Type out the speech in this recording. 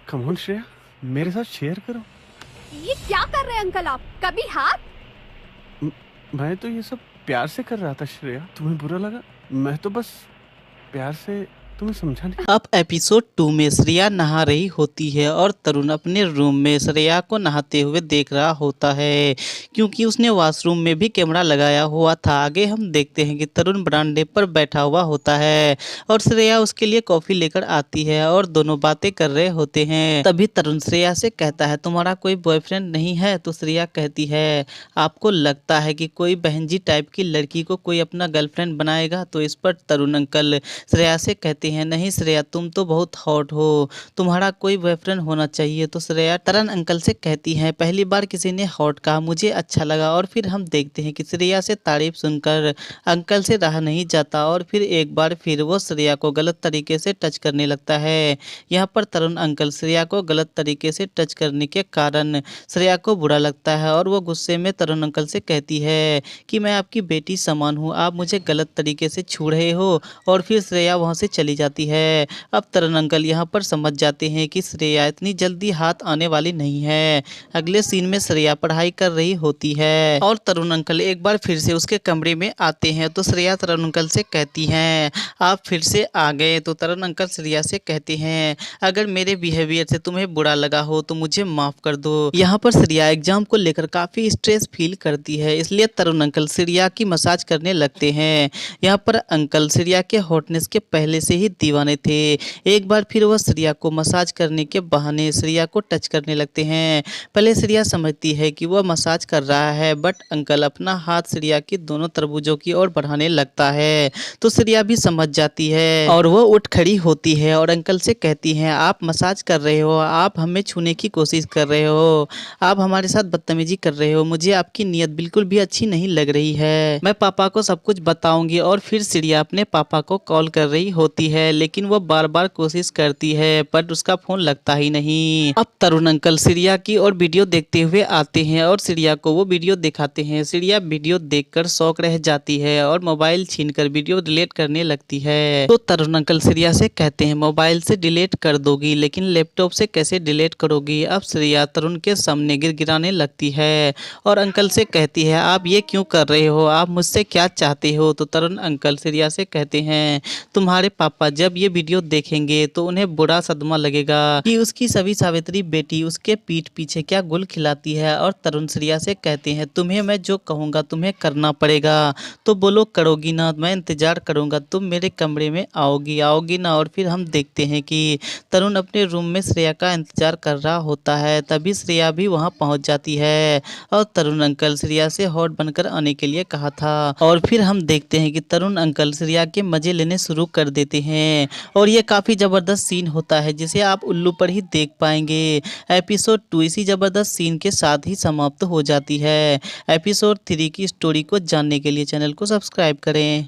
Come on Shreya, मेरे साथ share करो। ये क्या कर रहे हैं अंकल आप? कभी हाथ। म- मैं तो ये सब प्यार से कर रहा था श्रेया, तुम्हें बुरा लगा? मैं तो बस प्यार से तुम्हें समझा नहीं। अब एपिसोड 2 में श्रेया नहा रही होती है और तरुण अपने रूम में श्रेया को नहाते हुए देख रहा होता है, क्योंकि उसने वॉशरूम में भी कैमरा लगाया हुआ था। आगे हम देखते हैं कि तरुण बरामदे पर बैठा हुआ होता है और श्रेया उसके लिए कॉफी लेकर आती है और दोनों बातें कर रहे होते हैं। तभी तरुण श्रेया से कहता है, तुम्हारा कोई बॉयफ्रेंड नहीं है? तो श्रेया कहती है, आपको लगता है कि कोई बहन जी टाइप की लड़की को कोई अपना गर्लफ्रेंड बनाएगा? तो इस पर तरुण अंकल श्रेया से कहते हैं, नहीं श्रेया, तुम तो बहुत हॉट हो, तुम्हारा कोई बॉयफ्रेंड होना चाहिए। तो श्रेया तरुण अंकल से कहती है, पहली बार किसी ने हॉट कहा, मुझे अच्छा लगा। और फिर हम देखते हैं कि श्रेया से तारीफ सुनकर अंकल से रहा नहीं जाता और फिर एक बार फिर वो श्रेया को गलत तरीके से टच करने लगता है। यहाँ पर तरुण अंकल श्रेया को गलत तरीके से टच करने के कारण श्रेया को बुरा लगता है और वो गुस्से में तरुण अंकल से कहती है कि मैं आपकी बेटी समान हूँ, आप मुझे गलत तरीके से छू रहे हो। और फिर श्रेया वहाँ से चली जाती है। अब तरुण अंकल यहाँ पर समझ जाते हैं कि श्रेया इतनी जल्दी हाथ आने वाली नहीं है। अगले सीन में श्रेया पढ़ाई कर रही होती है और तरुण अंकल एक बार फिर से उसके कमरे में आते हैं। तो श्रेया तरुण अंकल से कहती हैं, आप फिर से आ गए। तो तरुण अंकल श्रेया से कहते हैं, अगर मेरे बिहेवियर से तुम्हें बुरा लगा हो तो मुझे माफ कर दो। यहाँ पर श्रेया एग्जाम को लेकर काफी स्ट्रेस फील करती है, इसलिए तरुण अंकल श्रेया की मसाज करने लगते हैं। यहाँ पर अंकल श्रेया के हॉटनेस के पहले से ही दीवाने थे। एक बार फिर वह श्रेया को मसाज करने के बहाने श्रेया को टच करने लगते हैं। पहले श्रेया समझती है कि वह मसाज कर रहा है, बट अंकल अपना हाथ श्रेया की दोनों तरबूजों की ओर बढ़ाने लगता है। तो श्रेया भी समझ जाती है और वह उठ खड़ी होती है और अंकल से कहती है, आप मसाज कर रहे हो, आप हमें छूने की कोशिश कर रहे हो, आप हमारे साथ बदतमीजी कर रहे हो, मुझे आपकी नीयत बिल्कुल भी अच्छी नहीं लग रही है, मैं पापा को सब कुछ बताऊंगी। और फिर श्रेया अपने पापा को कॉल कर रही होती है, लेकिन वो बार बार कोशिश करती है पर उसका फोन लगता ही नहीं। अब तरुण अंकल श्रेया की और वीडियो देखते हुए आते हैं और श्रेया को वो वीडियो दिखाते हैं। श्रेया वीडियो देखकर शौक रह जाती है और मोबाइल छीनकर वीडियो डिलीट करने लगती है। तो तरुण अंकल श्रेया से कहते हैं, मोबाइल से डिलीट कर दोगी लेकिन लैपटॉप से कैसे डिलीट करोगी? अब श्रेया तरुण के सामने गिड़गिड़ाने लगती है और अंकल से कहती है, आप ये क्यों कर रहे हो, आप मुझसे क्या चाहते हो? तो तरुण अंकल श्रेया से कहते हैं, तुम्हारे पापा जब ये वीडियो देखेंगे तो उन्हें बुरा सदमा लगेगा कि उसकी सभी सावित्री बेटी उसके पीठ पीछे क्या गुल खिलाती है। और तरुण श्रेया से कहते हैं, तुम्हें मैं जो कहूँगा तुम्हें करना पड़ेगा, तो बोलो करोगी ना? मैं इंतजार करूंगा, तुम मेरे कमरे में आओगी ना? और फिर हम देखते हैं कि तरुण अपने रूम में श्रेया का इंतजार कर रहा होता है। तभी श्रेया भी वहां पहुंच जाती है और तरुण अंकल श्रेया से हॉट बनकर आने के लिए कहा था। और फिर हम देखते हैं कि तरुण अंकल श्रेया के मजे लेने शुरू कर देते हैं और ये काफी जबरदस्त सीन होता है जिसे आप उल्लू पर ही देख पाएंगे। एपिसोड 2 इसी जबरदस्त सीन के साथ ही समाप्त हो जाती है। एपिसोड 3 की स्टोरी को जानने के लिए चैनल को सब्सक्राइब करें।